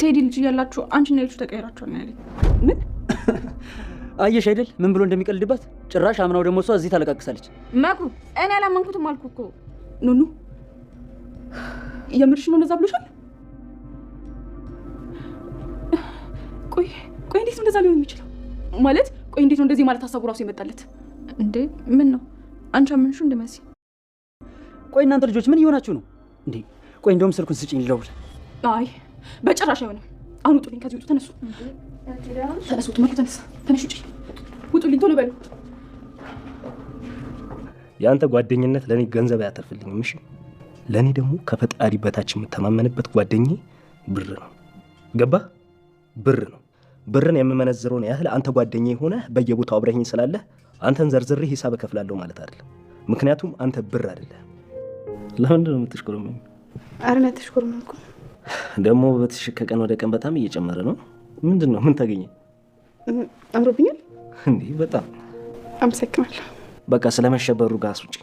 ቴዲ ልጅ ያላችሁ አንቺና ልጅ ተቀየራችሁ ነው ያለኝ። ምን አየሽ አይደል ምን ብሎ እንደሚቀልድባት ጭራሽ አምናው ደግሞ እሷ እዚህ ታለቃቅሳለች። መኩ እኔ አላመንኩትም አልኩ እኮ ኑኑ የምርሽ ነው እንደዛ ብሎሻል? ቆይ እንዴት ነው እንደዛ ሊሆን የሚችለው? ማለት ቆይ እንዴት ነው እንደዚህ ማለት ሀሳቡ ራሱ ይመጣለት እንዴ? ምን ነው አንቺ አምንሹ እንደመሲ? ቆይ እናንተ ልጆች ምን እየሆናችሁ ነው እንዴ? ቆይ እንደውም ስልኩን ስጪኝ ልደውል። አይ በጭራሽ አይሆንም። አሁን ውጡልኝ ከዚህ ውጡ። ተነሱ ተነሱ። መኩ ተነስ፣ ተነሽ ውጪ፣ ውጡልኝ ቶሎ በሉ። ያንተ ጓደኝነት ለኔ ገንዘብ አያተርፍልኝም። እሺ ለኔ ደግሞ ከፈጣሪ በታች የምተማመንበት ጓደኛዬ ብር ነው። ገባ? ብር ነው። ብርን የምመነዝረውን ያህል አንተ ጓደኛዬ ሆነ በየቦታው አብረኸኝ ስላለ አንተን ዘርዝሬ ሂሳብ እከፍላለሁ ማለት አይደለም። ምክንያቱም አንተ ብር አይደለም። ለምንድን ነው የምትሽኮረመኝ? አረና ተሽኮረመንኩ። ደግሞ በትሽ ከቀን ወደ ቀን በጣም እየጨመረ ነው። ምንድነው? ምን ታገኘ? አምሮብኛል እንዴ? በጣም አመሰግናለሁ። በቃ ስለመሸበሩ ጋር አስውጪ።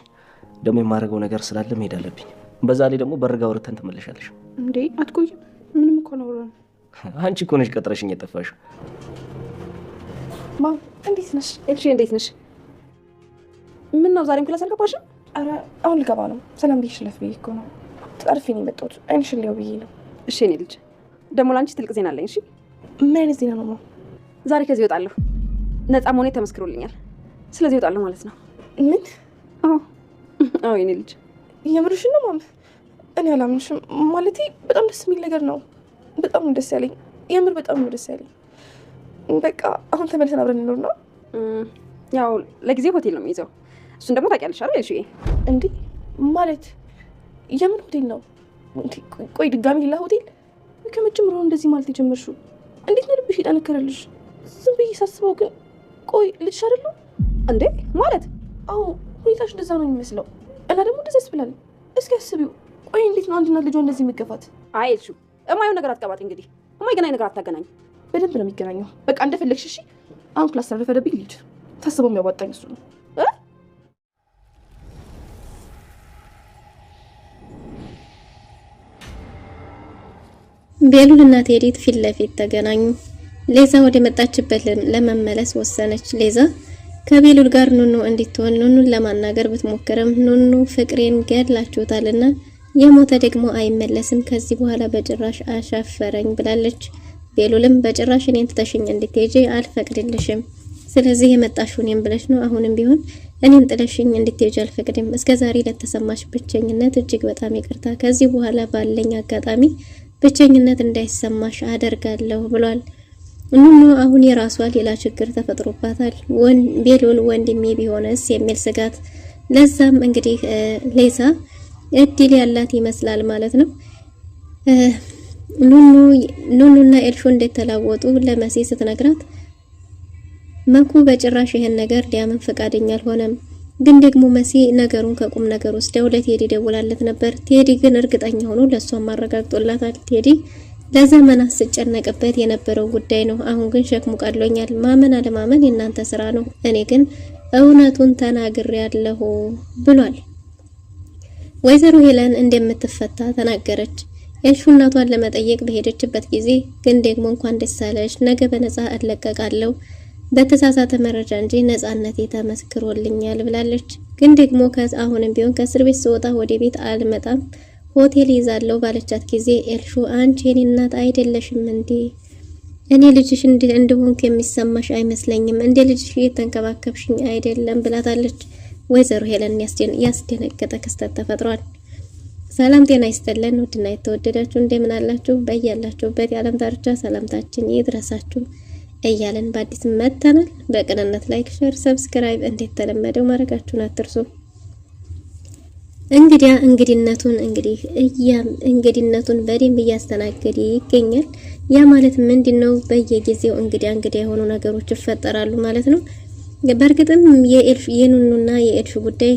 ደግሞ የማደርገው ነገር ስላለ መሄድ አለብኝ። በዛ ላይ ደግሞ በርጋ ወርተን ትመለሻለሽ። እንዴ አትቆይም? ምንም እኮ ነው። አንቺ እኮ ነሽ ቀጥረሽኝ የጠፋሽው። ማም እንዴት ነሽ? እሺ እንዴት ነሽ? ምን ነው ዛሬም ክላስ አልገባሽም? አረ አሁን ልገባ ነው። ሰላም ብዬሽ ለፍ ብዬሽ እኮ ነው። ተጣርፌ ነው የመጣሁት። አይንሽን ሊያው ብዬ ነው። እሺ እኔ ልጅ ደግሞ ላንቺ ትልቅ ዜና አለኝ። እሺ ምን አይነት ዜና ነው? ዛሬ ከዚህ እወጣለሁ። ነፃ መሆኔ ተመስክሮልኛል። ስለዚህ እወጣለሁ ማለት ነው። ምን? አዎ የኔ ልጅ የምርሽን ነው? ማም እኔ አላምንሽም። ማለቴ በጣም ደስ የሚል ነገር ነው። በጣም ደስ ያለኝ፣ የምር በጣም ነው ደስ ያለኝ። በቃ አሁን ተመልሰን አብረን እንኖር ነው። ያው ለጊዜው ሆቴል ነው የሚይዘው። እሱን ደግሞ ታውቂያለሽ አይደል? እሺ እንዴ ማለት የምን ሆቴል ነው? ቆይ ድጋሚ ሌላ ሆቴል? ከመጀመሩ እንደዚህ ማለት የጀመርሽው እንዴት ነው? ልብሽ ይጠነከረልሽ? ዝም ብዬ ሳስበው ግን ቆይ ልጅሽ አይደለም እንዴ? ማለት አዎ ሁኔታሽ እንደዛ ነው የሚመስለው። እና ደግሞ እንደዛ ያስብላል። እስኪ አስቢው። ቆይ እንዴት ነው አንድና ልጇ እንደዚህ የሚገፋት? አይ እልሹ እማየው ነገር አትቀባጥ። እንግዲህ እማይገናኝ ነገር አታገናኝ። በደንብ ነው የሚገናኘው። በቃ እንደፈለግሽ እሺ። አሁን ክላስ ተረፈደብኝ ልጅ ታስበው የሚያዋጣኝ እሱ ነው። ቤሉልና ቴዲ ፊት ለፊት ተገናኙ። ሌዛ ወደ መጣችበት ለመመለስ ወሰነች። ሌዛ ከቤሉል ጋር ኑኑ እንድትሆን ኑኑን ለማናገር ብትሞክርም ኑኑ ፍቅሬን ገድላችሁታልና የሞተ ደግሞ አይመለስም፣ ከዚህ በኋላ በጭራሽ አሻፈረኝ ብላለች። ቤሉልም በጭራሽ እኔን ትተሽኝ እንድትሄጂ አልፈቅድልሽም። ስለዚህ የመጣሽው እኔን ብለሽ ነው። አሁንም ቢሆን እኔን ጥለሽኝ እንድትሄጂ አልፈቅድም። እስከዛሬ ለተሰማሽ ብቸኝነት እጅግ በጣም ይቅርታ። ከዚህ በኋላ ባለኝ አጋጣሚ ብቸኝነት እንዳይሰማሽ አደርጋለሁ ብሏል። ኑኑ አሁን የራሷ ሌላ ችግር ተፈጥሮባታል። ቤሉል ወንድሜ ቢሆንስ የሚል ስጋት። ለዛም እንግዲህ ሌዛ እድል ያላት ይመስላል ማለት ነው። ኑኑና ኤልሹ እንደተላወጡ ለመሲ ስትነግራት መኩ በጭራሽ ይሄን ነገር ሊያምን ፈቃደኛ አልሆነም። ግን ደግሞ መሲ ነገሩን ከቁም ነገር ወስደው ለቴዲ ደውላለት ነበር። ቴዲ ግን እርግጠኛ ሆኖ ለሷ ማረጋግጦላታል። ቴዲ ለዘመናት ሲጨነቅበት የነበረው ጉዳይ ነው። አሁን ግን ሸክሙ ቀሎኛል። ማመን አለማመን የናንተ ስራ ነው። እኔ ግን እውነቱን ተናግሬያለሁ ብሏል። ወይዘሮ ሄለን እንደምትፈታ ተናገረች። ኤልሹ እናቷን ለመጠየቅ በሄደችበት ጊዜ ግን ደግሞ እንኳን ደስ አለሽ፣ ነገ በነፃ እለቀቃለሁ፣ በተሳሳተ መረጃ እንጂ ነፃነቴ ተመስክሮልኛል ብላለች። ግን ደግሞ አሁንም ቢሆን ከእስር ቤት ስወጣ ወደ ቤት አልመጣም፣ ሆቴል ይዛለሁ ባለቻት ጊዜ ኤልሹ አንቺ የኔ እናት አይደለሽም እንዴ? እኔ ልጅሽ እንደሆንኩ የሚሰማሽ አይመስለኝም፣ እንደ ልጅሽ እየተንከባከብሽኝ አይደለም ብላታለች። ወይዘሮ ሄለን ያስደነገጠ ክስተት ተፈጥሯል። ሰላም ጤና ይስጥልን ውድና የተወደዳችሁ እንደምን አላችሁ? በእያላችሁበት የዓለም ዳርቻ ሰላምታችን ይድረሳችሁ እያለን በአዲስ መጥተናል። በቅንነት ላይክ፣ ሼር፣ ሰብስክራይብ እንደተለመደው ማድረጋችሁን አትርሱ። እንግዲነቱን በደንብ እያስተናገደ ይገኛል። ያ ማለት ምንድነው? በየጊዜው እንግዲያ የሆኑ ነገሮች ይፈጠራሉ ማለት ነው። በእርግጥም የኑኑና የኤልሹ ጉዳይ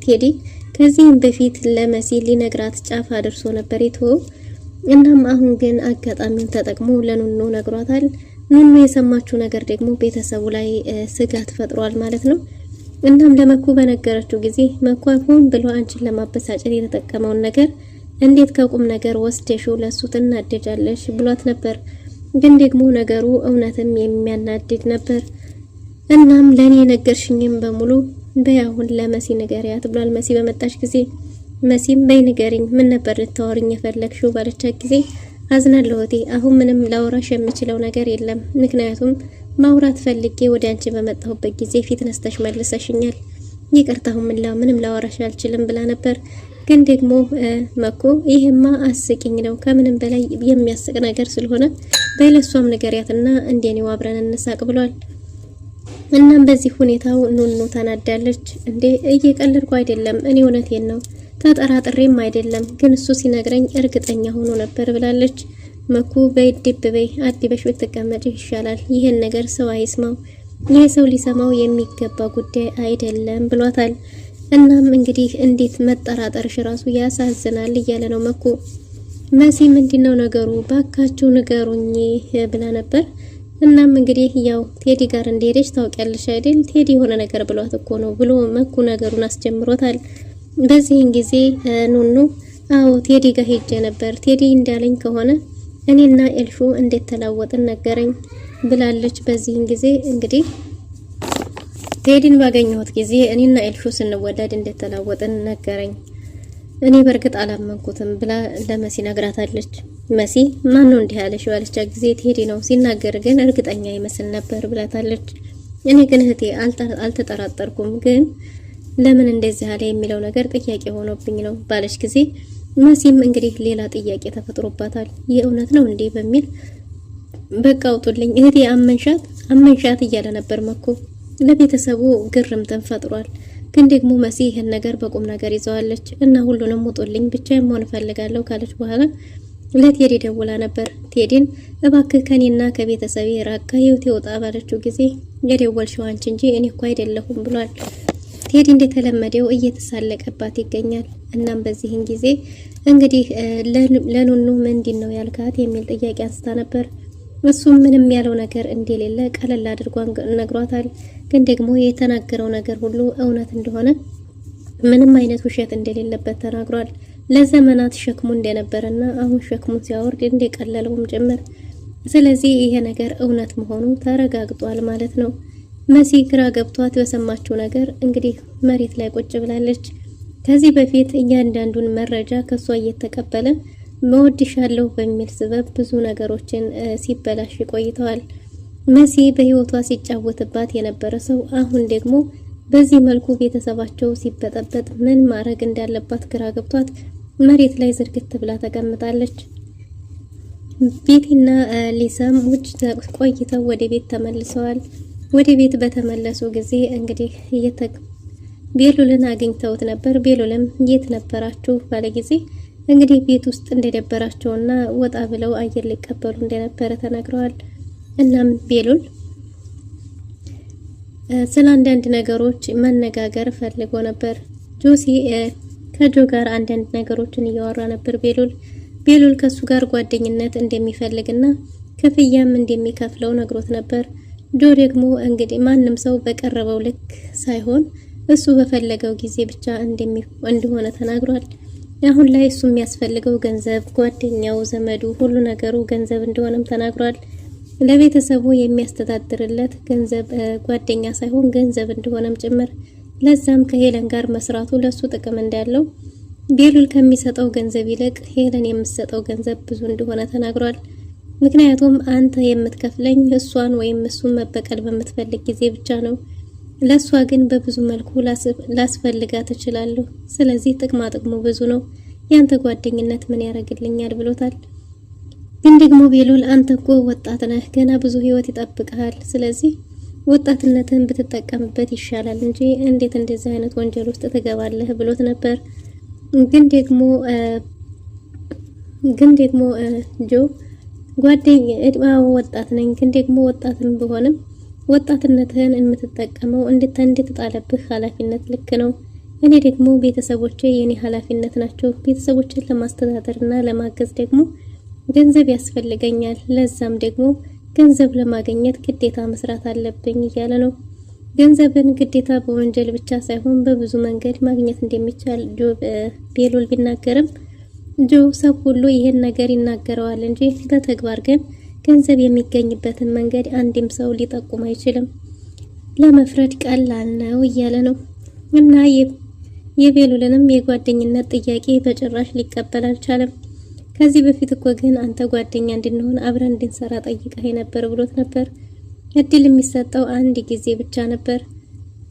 ቴዲ ከዚህም በፊት ለመሲ ሊነግራት ጫፍ አድርሶ ነበር የተወው። እናም አሁን ግን አጋጣሚውን ተጠቅሞ ለኑኑ ነግሯታል። ኑኑ የሰማችው ነገር ደግሞ ቤተሰቡ ላይ ስጋት ፈጥሯል ማለት ነው። እናም ለመኩ በነገረችው ጊዜ መኩ ሆን ብሎ አንቺን ለማበሳጨት የተጠቀመውን ነገር እንዴት ከቁም ነገር ወስደሽው ለሱ ትናደጃለሽ ብሏት ነበር። ግን ደግሞ ነገሩ እውነትም የሚያናድድ ነበር። እናም ለኔ ነገርሽኝም በሙሉ በያሁን ለመሲ ንገሪያት ብሏል። መሲ በመጣች ጊዜ መሲም በይ ንገሪኝ፣ ምን ነበር ልታወሪኝ የፈለግሽው ባለቻት ጊዜ አዝናለሁ እህቴ፣ አሁን ምንም ላወራሽ የምችለው ነገር የለም። ምክንያቱም ማውራት ፈልጌ ወደ አንቺ በመጣሁበት ጊዜ ፊት ነስተሽ መልሰሽኛል። ይቅርታው ምንም ላወራሽ አልችልም ብላ ነበር። ግን ደግሞ መኮ ይሄማ አስቂኝ ነው፣ ከምንም በላይ የሚያስቅ ነገር ስለሆነ በለሷም ንገሪያትና እንደኔው አብረን እንሳቅ ብሏል። እናም በዚህ ሁኔታው ኑኑ ተናዳለች። እንዴ እየቀለድኩ አይደለም፣ እኔ እውነቴን ነው፣ ተጠራጥሬም አይደለም፣ ግን እሱ ሲነግረኝ እርግጠኛ ሆኖ ነበር ብላለች። መኩ በይድብ በይ አዲበሽ ብትቀመጭ ይሻላል፣ ይሄን ነገር ሰው አይስማው፣ ይሄ ሰው ሊሰማው የሚገባ ጉዳይ አይደለም ብሏታል። እናም እንግዲህ እንዴት መጠራጠርሽ ራሱ ያሳዝናል እያለ ነው መኩ። መሲ ምንድነው ነገሩ ባካችሁ ንገሩኝ ብላ ነበር። እናም እንግዲህ ያው ቴዲ ጋር እንደሄደች ታውቂያለሽ አይደል? ቴዲ የሆነ ነገር ብሏት እኮ ነው ብሎ መኩ ነገሩን አስጀምሮታል። በዚህን ጊዜ ኑኑ አዎ ቴዲ ጋር ሄጄ ነበር፣ ቴዲ እንዳለኝ ከሆነ እኔና ኤልሹ እንዴት ተላወጥን ነገረኝ ብላለች። በዚህን ጊዜ እንግዲህ ቴዲን ባገኘሁት ጊዜ እኔና ኤልሹ ስንወዳድ እንዴት ተላወጥን ነገረኝ፣ እኔ በርግጥ አላመንኩትም ብላ ለመሲ ነግራታለች። መሲ ማን ነው እንዲህ ያለሽ ባለቻት ጊዜ ቴዲ ነው ሲናገር ግን እርግጠኛ ይመስል ነበር ብላታለች። እኔ ግን እህቴ አልተጠራጠርኩም፣ ግን ለምን እንደዚህ አለ የሚለው ነገር ጥያቄ ሆኖብኝ ነው ባለች ጊዜ መሲም እንግዲህ ሌላ ጥያቄ ተፈጥሮባታል። የእውነት ነው እንዴ በሚል በቃ አውጡልኝ እህቴ አመንሻት እያለ ነበር መኮ። ለቤተሰቡ ግርምትን ፈጥሯል። ግን ደግሞ መሲ ይሄን ነገር በቁም ነገር ይዘዋለች እና ሁሉንም ውጡልኝ ብቻ የመሆን ፈልጋለሁ ካለች በኋላ ለቴዲ ደውላ ነበር። ቴዲን እባክህ ከኔና ከቤተሰቤ ራቅ ከህይወቴ ወጣ ባለችው ጊዜ የደወልሽው አንቺ እንጂ እኔ እኮ አይደለሁም ብሏል። ቴዲ እንደተለመደው እየተሳለቀባት ይገኛል። እናም በዚህን ጊዜ እንግዲህ ለኑኑ ምንድነው ያልካት የሚል ጥያቄ አንስታ ነበር። እሱም ምንም ያለው ነገር እንደሌለ ቀለል አድርጎ ነግሯታል። ግን ደግሞ የተናገረው ነገር ሁሉ እውነት እንደሆነ ምንም አይነት ውሸት እንደሌለበት ተናግሯል። ለዘመናት ሸክሙ እንደነበረና አሁን ሸክሙን ሲያወርድ እንደቀለለውም ጭምር። ስለዚህ ይሄ ነገር እውነት መሆኑ ተረጋግጧል ማለት ነው። መሲ ግራ ገብቷት በሰማችው ነገር እንግዲህ መሬት ላይ ቁጭ ብላለች። ከዚህ በፊት እያንዳንዱን መረጃ ከሷ እየተቀበለ መወድሻለሁ በሚል ስበብ ብዙ ነገሮችን ሲበላሽ ቆይተዋል። መሲ በህይወቷ ሲጫወትባት የነበረ ሰው አሁን ደግሞ በዚህ መልኩ ቤተሰባቸው ሲበጠበጥ ምን ማድረግ እንዳለባት ግራ ገብቷት መሬት ላይ ዝርግት ብላ ተቀምጣለች። ቤቲና ሊሳም ውጭ ቆይተው ወደ ቤት ተመልሰዋል። ወደ ቤት በተመለሱ ጊዜ እንግዲህ ቤሉልን አግኝተውት ነበር። ቤሉልም የት ነበራችሁ ባለ ጊዜ እንግዲህ ቤት ውስጥ እንደደበራቸውና ወጣ ብለው አየር ሊቀበሉ እንደነበረ ተናግረዋል። እናም ቤሉል ስለ አንዳንድ ነገሮች መነጋገር ፈልጎ ነበር። ጆሲ ከጆ ጋር አንዳንድ ነገሮችን እያወራ ነበር። ቤሉል ከሱ ጋር ጓደኝነት እንደሚፈልግና ክፍያም እንደሚከፍለው ነግሮት ነበር። ጆ ደግሞ እንግዲህ ማንም ሰው በቀረበው ልክ ሳይሆን እሱ በፈለገው ጊዜ ብቻ እንደሆነ ተናግሯል። አሁን ላይ እሱ የሚያስፈልገው ገንዘብ፣ ጓደኛው፣ ዘመዱ፣ ሁሉ ነገሩ ገንዘብ እንደሆነም ተናግሯል። ለቤተሰቡ የሚያስተዳድርለት ገንዘብ ጓደኛ ሳይሆን ገንዘብ እንደሆነም ጭምር። ለዛም ከሄለን ጋር መስራቱ ለሱ ጥቅም እንዳለው ቤሉል ከሚሰጠው ገንዘብ ይልቅ ሄለን የምትሰጠው ገንዘብ ብዙ እንደሆነ ተናግሯል። ምክንያቱም አንተ የምትከፍለኝ እሷን ወይም እሱን መበቀል በምትፈልግ ጊዜ ብቻ ነው። ለሷ ግን በብዙ መልኩ ላስፈልጋት እችላለሁ። ስለዚህ ጥቅማ ጥቅሙ ብዙ ነው። ያንተ ጓደኝነት ምን ያደርግልኛል ብሎታል። ግን ደግሞ ቤሉል አንተ እኮ ወጣት ነህ፣ ገና ብዙ ህይወት ይጠብቅሃል። ስለዚህ ወጣትነትን ብትጠቀምበት ይሻላል እንጂ እንዴት እንደዚህ አይነት ወንጀል ውስጥ ትገባለህ ብሎት ነበር። ግን ደግሞ ጆ እድሜው ወጣት ነኝ፣ ግን ደግሞ ወጣትም ቢሆንም ወጣትነትህን የምትጠቀመው እንድትጣለብህ ኃላፊነት ልክ ነው። እኔ ደግሞ ቤተሰቦቼ የኔ ኃላፊነት ናቸው። ቤተሰቦችን ለማስተዳደርና ለማገዝ ደግሞ ገንዘብ ያስፈልገኛል። ለዛም ደግሞ ገንዘብ ለማግኘት ግዴታ መስራት አለብኝ እያለ ነው። ገንዘብን ግዴታ በወንጀል ብቻ ሳይሆን በብዙ መንገድ ማግኘት እንደሚቻል ቤሉል ቢናገርም ጆሰፍ ሁሉ ይሄን ነገር ይናገረዋል እንጂ በተግባር ግን ገንዘብ የሚገኝበትን መንገድ አንድም ሰው ሊጠቁም አይችልም። ለመፍረድ ቀላል ነው እያለ ነው እና የቤሉልንም የጓደኝነት ጥያቄ በጭራሽ ሊቀበል አልቻለም። ከዚህ በፊት እኮ ግን አንተ ጓደኛ እንድንሆን አብረን እንድንሰራ ጠይቀህ ነበር ብሎት ነበር። እድል የሚሰጠው አንድ ጊዜ ብቻ ነበር።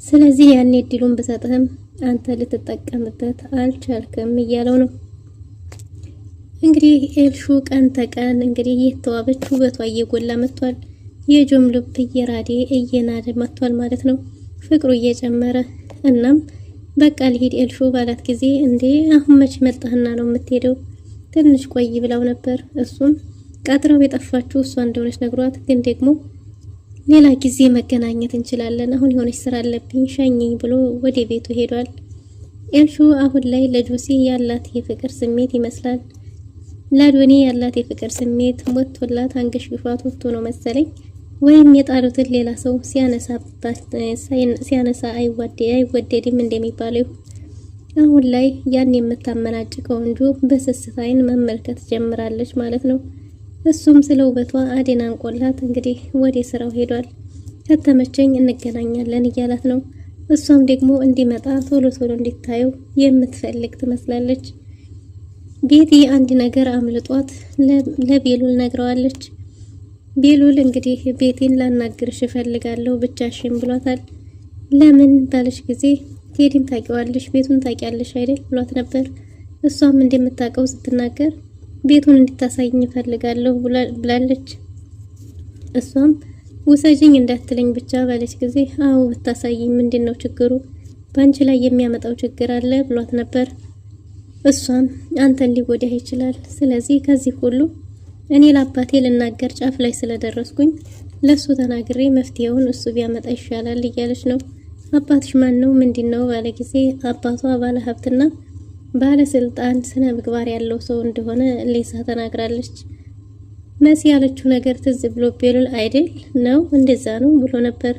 ስለዚህ ያኔ እድሉን ብሰጥህም አንተ ልትጠቀምበት አልቻልክም እያለው ነው። እንግዲህ ኤልሹ ቀን ተቀን እንግዲህ የተዋበች ውበቷ እየጎላ መጥቷል። የጆም ልብ እየራዴ እየናደ መጥቷል ማለት ነው። ፍቅሩ እየጨመረ እናም በቃ ልሂድ ኤልሹ ባላት ጊዜ እንዴ አሁን መች መጣህና ነው የምትሄደው? ትንሽ ቆይ ብላው ነበር። እሱም ቀጥረው የጠፋችው እሷ እንደሆነች ነግሯት፣ ግን ደግሞ ሌላ ጊዜ መገናኘት እንችላለን፣ አሁን የሆነች ስራ አለብኝ ሸኝኝ ብሎ ወደ ቤቱ ሄዷል። ኤልሹ አሁን ላይ ለጆሲ ያላት የፍቅር ስሜት ይመስላል። ለዶኒ ያላት የፍቅር ስሜት ሞቶላት አንገሽግፏት ወጥቶ ነው መሰለኝ፣ ወይም የጣሉትን ሌላ ሰው ሲያነሳ አይወደድም እንደሚባለው አሁን ላይ ያን የምታመናጭቀው እንጂ በስስት አይን መመልከት ጀምራለች ማለት ነው። እሱም ስለ ውበቷ አደናንቆላት እንግዲህ ወደ ስራው ሄዷል። ከተመቸኝ እንገናኛለን እያላት ነው። እሷም ደግሞ እንዲመጣ ቶሎ ቶሎ እንዲታየው የምትፈልግ ትመስላለች። ቤቲ አንድ ነገር አምልጧት ለቤሉል ነግረዋለች። ቤሉል እንግዲህ ቤቲን ላናግርሽ እፈልጋለሁ ብቻሽን ብሏታል። ለምን ባለሽ ጊዜ ቴዲን ታውቂዋለሽ፣ ቤቱን ታውቂያለሽ አይደል ብሏት ነበር። እሷም እንደምታውቀው ስትናገር ቤቱን እንድታሳይኝ እፈልጋለሁ ብላለች። እሷም ውሰጂኝ እንዳትለኝ ብቻ ባለች ጊዜ አዎ ብታሳይኝ ምንድነው ችግሩ? ባንቺ ላይ የሚያመጣው ችግር አለ ብሏት ነበር። እሷም አንተን ሊጎዳህ ይችላል፣ ስለዚህ ከዚህ ሁሉ እኔ ለአባቴ ልናገር ጫፍ ላይ ስለደረስኩኝ ለሱ ተናግሬ መፍትሄውን እሱ ቢያመጣ ይሻላል እያለች ነው። አባትሽ ማን ነው ምንድነው ባለ ጊዜ አባቷ ባለ ሀብትና ባለስልጣን ስነ ምግባር ያለው ሰው እንደሆነ ሌሳ ተናግራለች። መሲ ያለችው ነገር ትዝ ብሎ ቤሉል አይደል ነው እንደዛ ነው ብሎ ነበር።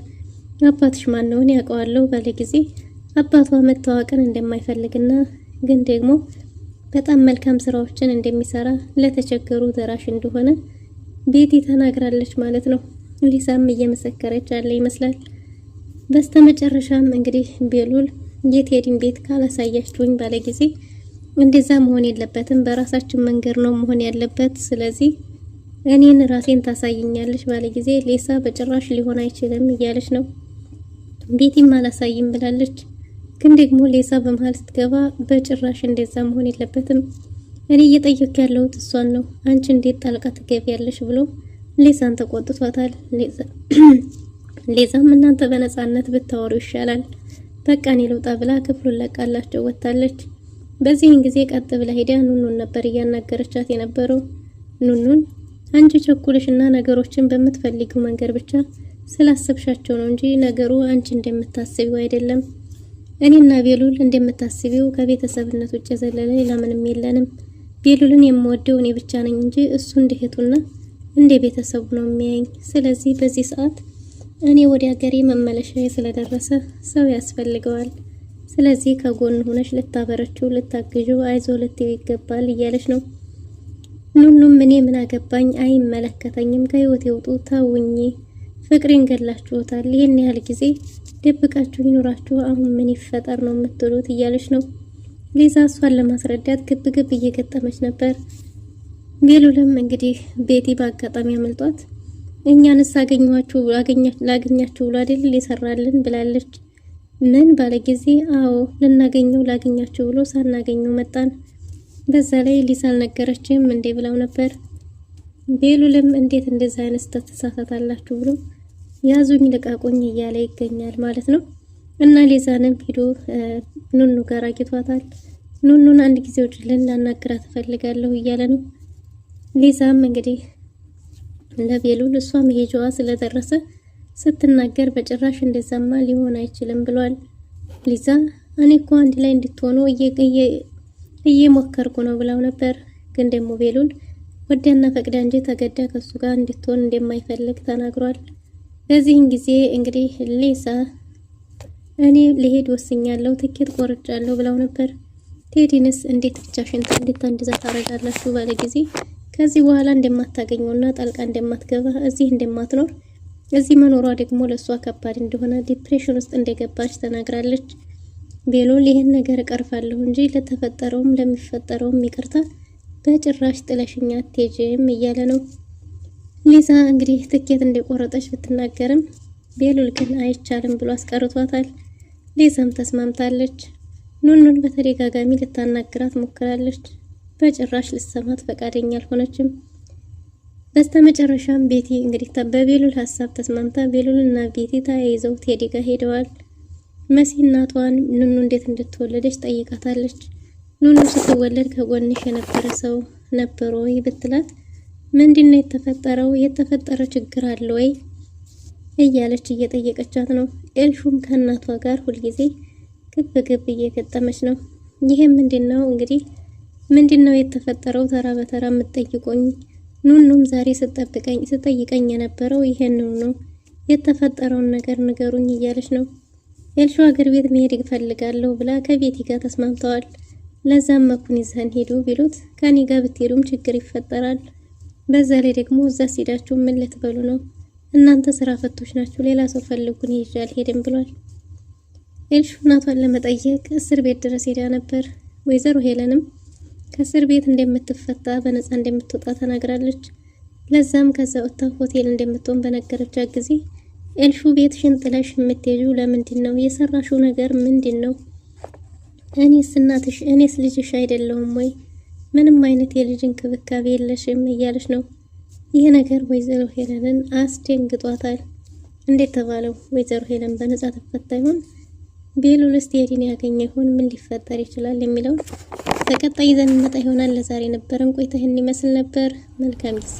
አባትሽ ማን ነው ያውቀዋለሁ ባለ ጊዜ አባቷ መታወቅን እንደማይፈልግና ግን ደግሞ በጣም መልካም ስራዎችን እንደሚሰራ ለተቸገሩ ደራሽ እንደሆነ ቤቲ ተናግራለች ማለት ነው። ሊሳም እየመሰከረች ያለ ይመስላል። በስተመጨረሻም እንግዲህ ቤሉል የቴዲን ቤት ካላሳያችሁኝ ባለ ጊዜ እንደዛ መሆን የለበትም፣ በራሳችን መንገድ ነው መሆን ያለበት፣ ስለዚህ እኔን ራሴን ታሳይኛለች ባለ ጊዜ ሌሳ በጭራሽ ሊሆን አይችልም እያለች ነው። ቤቲም አላሳይም ብላለች። ግን ደግሞ ሌሳ በመሃል ስትገባ በጭራሽ እንደዛ መሆን የለበትም፣ እኔ እየጠየቅ ያለሁት እሷን ነው፣ አንቺ እንዴት ጣልቃ ትገቢያለሽ ብሎ ሌሳን ተቆጥቷታል። ሌዛም እናንተ በነፃነት ብታወሩ ይሻላል፣ በቃ እኔ ልውጣ ብላ ክፍሉን ለቃላቸው ወጣለች። በዚህን ጊዜ ቀጥ ብላ ሄዳ ኑኑን ነበር እያናገረቻት የነበረው። ኑኑን አንቺ ቸኩልሽና ነገሮችን በምትፈልጊው መንገድ ብቻ ስላሰብሻቸው ነው እንጂ ነገሩ አንቺ እንደምታስቢው አይደለም። እኔና ቤሉል እንደምታስቢው ከቤተሰብነት ውጭ የዘለለ ሌላ ምንም የለንም። ቤሉልን የምወደው እኔ ብቻ ነኝ እንጂ እሱ እንደ እህቱና እንደ ቤተሰቡ ነው የሚያየኝ። ስለዚህ በዚህ ሰዓት እኔ ወደ ሀገሬ መመለሻዬ ስለደረሰ ሰው ያስፈልገዋል። ስለዚህ ከጎን ሆነሽ ልታበረችው፣ ልታግዡ፣ አይዞ ልትይው ይገባል እያለች ነው። ኑኑም እኔ ምን አገባኝ፣ አይመለከተኝም፣ ከህይወት ይውጡ፣ ተውኝ፣ ፍቅሬን ገላችሁታል፣ ይሄን ያህል ጊዜ ደብቃችሁ ይኖራችሁ፣ አሁን ምን ይፈጠር ነው የምትሉት እያለች ነው። ሊዛ እሷን ለማስረዳት ግብ እየገጠመች ነበር። ቤሉልም እንግዲህ ቤቲ በአጋጣሚ አመልጧት እኛንስ ላገኛችሁ ብሎ አይደል ይሰራልን ብላለች። ምን ባለ ጊዜ አዎ ልናገኘው ላገኛችሁ ብሎ ሳናገኘው መጣን። በዛ ላይ ሊሳ አልነገረችም እንዴ ብለው ነበር። ቤሉልም እንዴት እንደዛ አይነት ተሳሳታላችሁ ብሎ ያዙኝ ልቃቁኝ እያለ ይገኛል ማለት ነው። እና ሊዛንም ሄዶ ኑኑ ጋር አግኝቷታል። ኑኑን አንድ ጊዜ ወድልን ላናግራት እፈልጋለሁ እያለ ነው። ሊዛም እንግዲህ ለቤሉል እሷ መሄጃዋ ስለደረሰ ስትናገር በጭራሽ እንደዛማ ሊሆን አይችልም ብሏል። ሊዛ እኔ እኮ አንድ ላይ እንድትሆኑ እየሞከርኩ ነው ብላው ነበር። ግን ደግሞ ቤሉል ወደና ፈቅዳ እንጂ ተገዳ ከሱ ጋር እንድትሆን እንደማይፈልግ ተናግሯል። በዚህን ጊዜ እንግዲህ ሊዛ እኔ ልሄድ ወስኛለሁ፣ ትኬት ቆርጫለሁ ብላው ነበር። ቴዲንስ እንዴት ብቻሽን እንዴት እንደዛ ታረጋላችሁ ባለ ጊዜ ከዚህ በኋላ እንደማታገኘውና ጣልቃ እንደማትገባ እዚህ እንደማትኖር እዚህ መኖሯ ደግሞ ለሷ ከባድ እንደሆነ ዲፕሬሽን ውስጥ እንደገባች ተናግራለች። ቤሉል ይሄን ነገር እቀርፋለሁ እንጂ ለተፈጠረውም ለሚፈጠረውም ይቅርታ በጭራሽ ጥለሽኛ አትሄጂም እያለ ነው። ሊዛ እንግዲህ ትኬት እንደቆረጠች ብትናገርም ቤሉል ግን አይቻልም ብሎ አስቀርቷታል። ሊዛም ተስማምታለች። ኑኑን በተደጋጋሚ ልታናግራት ሞክራለች። በጭራሽ ልሰማት ፈቃደኛ አልሆነችም። በስተመጨረሻም ቤቲ እንግዲህ በቤሉል ሀሳብ ተስማምታ ቤሉልና ቤቲ ተያይዘው ቴዲ ጋር ሄደዋል። መሲ እናቷን ኑኑ እንዴት እንድትወለደች ጠይቃታለች። ኑኑ ስትወለድ ከጎንሽ የነበረ ሰው ነበር ወይ ብትላት ምንድነው የተፈጠረው? የተፈጠረ ችግር አለ ወይ እያለች እየጠየቀቻት ነው። ኤልሹም ከእናቷ ጋር ሁልጊዜ ግብ ግብ እየገጠመች ነው። ይሄም ምንድነው እንግዲህ ምንድነው የተፈጠረው? ተራ በተራ የምትጠይቁኝ? ኑኑም ዛሬ ስጠይቀኝ የነበረው ይሄንን ነው። የተፈጠረውን ነገር ንገሩኝ እያለች ነው። ኤልሹ ሀገር ቤት መሄድ እፈልጋለሁ ብላ ከቤቲ ጋር ተስማምተዋል። ለዛም መኩን ይዘን ሄዱ ቢሉት ከኔ ጋር ብትሄዱም ችግር ይፈጠራል። በዛ ላይ ደግሞ እዛ ሲዳችሁ ምን ልትበሉ ነው? እናንተ ስራ ፈቶች ናችሁ። ሌላ ሰው ፈልጉን ይዤ አልሄድም ብሏል። ኤልሹ እናቷን ለመጠየቅ እስር ቤት ድረስ ሄዳ ነበር። ወይዘሮ ሄለንም ከእስር ቤት እንደምትፈታ በነፃ እንደምትወጣ ተናግራለች። ለዛም ከዛ ወጥታ ሆቴል እንደምትሆን በነገረቻት ጊዜ ኤልሹ ቤትሽን ጥለሽ የምትሄጂው ለምንድን ነው? የሰራሽው ነገር ምንድን ነው? እኔስ እናትሽ እኔስ ልጅሽ አይደለሁም ወይ? ምንም አይነት የልጅ እንክብካቤ የለሽም እያለች ነው። ይህ ነገር ወይዘሮ ሄለንን አስደንግጧታል። እንዴት ተባለው? ወይዘሮ ሄለን በነፃ ተፈታ ይሆን? ቤሉልስ ቴዲን ያገኘ ይሆን? ምን ሊፈጠር ይችላል የሚለው በቀጣይ ይዘን እንመጣ ይሆናል። ለዛሬ ነበረን ቆይታ ይህን ይመስል ነበር። መልካም ጊዜ